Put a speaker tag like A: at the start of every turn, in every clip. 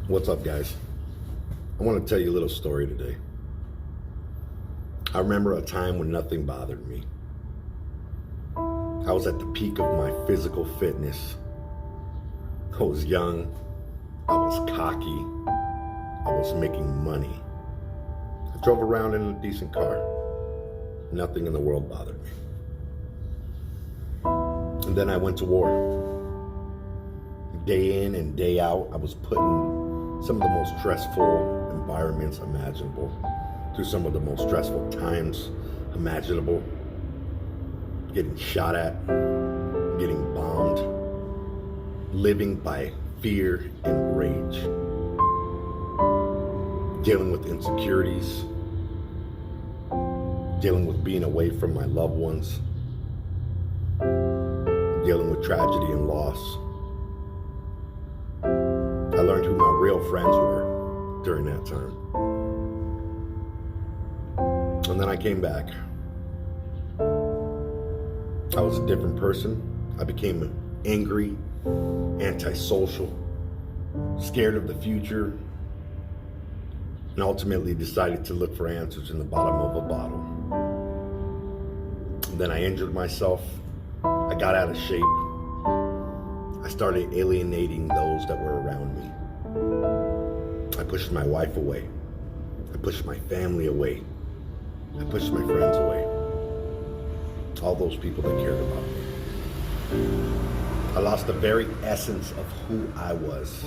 A: What's up, guys? I want to tell you a little story today. I remember a time when nothing bothered me. I was at the peak of my physical fitness. I was young, I was cocky, I was making money. I drove around in a decent car. Nothing in the world bothered me. And then I went to war. Day in and day out, I was put in some of the most stressful environments imaginable, through some of the most stressful times imaginable, getting shot at, getting bombed, living by fear and rage, dealing with insecurities, dealing with being away from my loved ones, dealing with tragedy and loss. I learned who my real friends were during that time. And then I came back. I was a different person. I became angry, antisocial, scared of the future, and ultimately decided to look for answers in the bottom of a bottle. And then I injured myself. I got out of shape. I started alienating those that were around me. I pushed my wife away. I pushed my family away. I pushed my friends away. All those people that cared about me. I lost the very essence of who I was.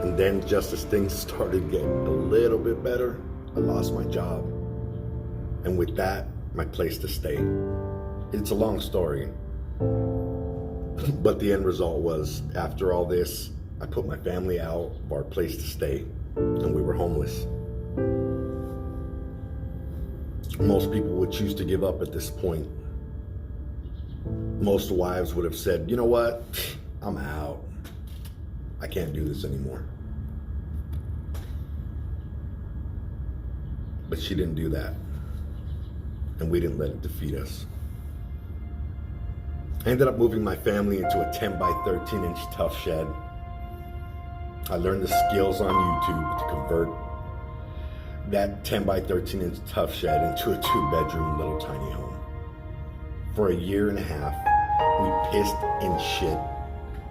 A: And then just as things started getting a little bit better, I lost my job. And with that, my place to stay. It's a long story. But the end result was, after all this, I put my family out of our place to stay, and we were homeless. Most people would choose to give up at this point. Most wives would have said, you know what, I'm out. I can't do this anymore. But she didn't do that, and we didn't let it defeat us. I ended up moving my family into a 10 by 13 inch tough shed. I learned the skills on YouTube to convert that 10 by 13 inch tough shed into a 2-bedroom little tiny home. For a year and a half, we pissed and shit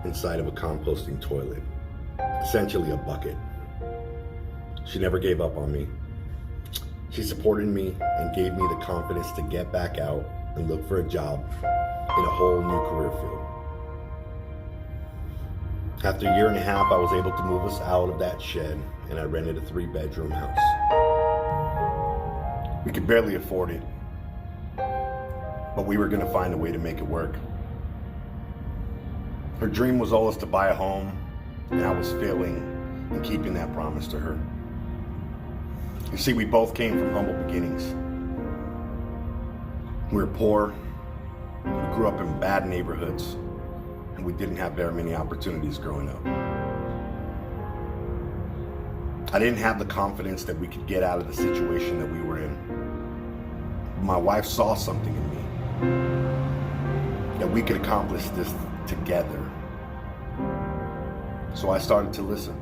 A: inside of a composting toilet, essentially a bucket. She never gave up on me. She supported me and gave me the confidence to get back out and look for a job in a whole new career field. After a year and a half, I was able to move us out of that shed, and I rented a 3-bedroom house. We could barely afford it, but we were gonna find a way to make it work. Her dream was always to buy a home, and I was failing in keeping that promise to her. You see, we both came from humble beginnings. We were poor. We grew up in bad neighborhoods, and we didn't have very many opportunities growing up. I didn't have the confidence that we could get out of the situation that we were in. My wife saw something in me, that we could accomplish this together. So I started to listen.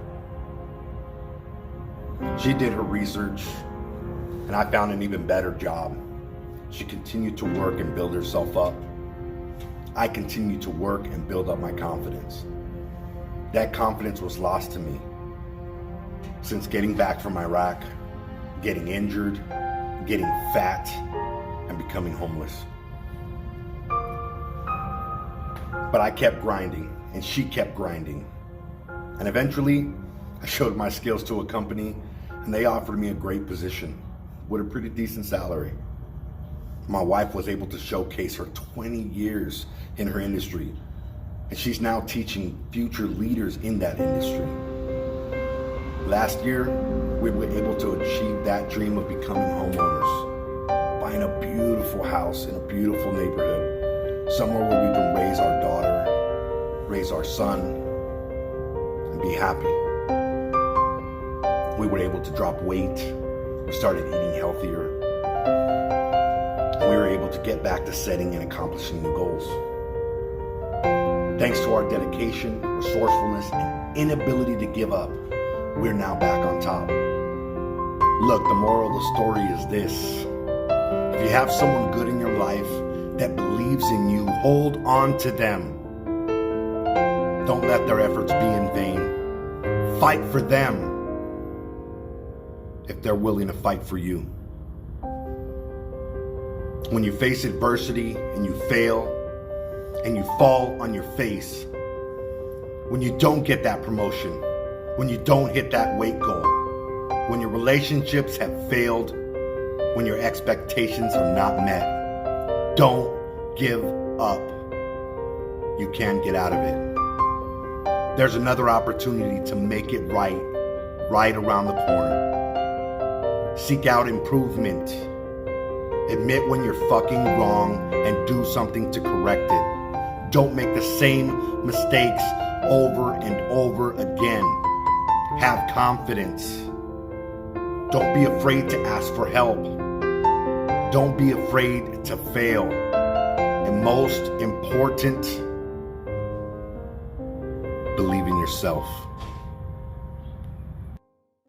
A: She did her research, and I found an even better job. She continued to work and build herself up. I continued to work and build up my confidence. That confidence was lost to me since getting back from Iraq, getting injured, getting fat, and becoming homeless. But I kept grinding, and she kept grinding. And eventually, I showed my skills to a company, and they offered me a great position with a pretty decent salary. My wife was able to showcase her 20 years in her industry, and she's now teaching future leaders in that industry. Last year, we were able to achieve that dream of becoming homeowners, buying a beautiful house in a beautiful neighborhood, somewhere where we can raise our daughter, raise our son, and be happy. We were able to drop weight. We started eating healthier. We were able to get back to setting and accomplishing new goals. Thanks to our dedication, resourcefulness, and inability to give up, we're now back on top. Look, the moral of the story is this. If you have someone good in your life that believes in you, hold on to them. Don't let their efforts be in vain. Fight for them if they're willing to fight for you. When you face adversity and you fail and you fall on your face, when you don't get that promotion, when you don't hit that weight goal, when your relationships have failed, when your expectations are not met, don't give up. You can get out of it. There's another opportunity to make it right around the corner. Seek out improvement. Admit when you're fucking wrong and do something to correct it. Don't make the same mistakes over and over again. Have confidence. Don't be afraid to ask for help. Don't be afraid to fail. And most important, believe in yourself.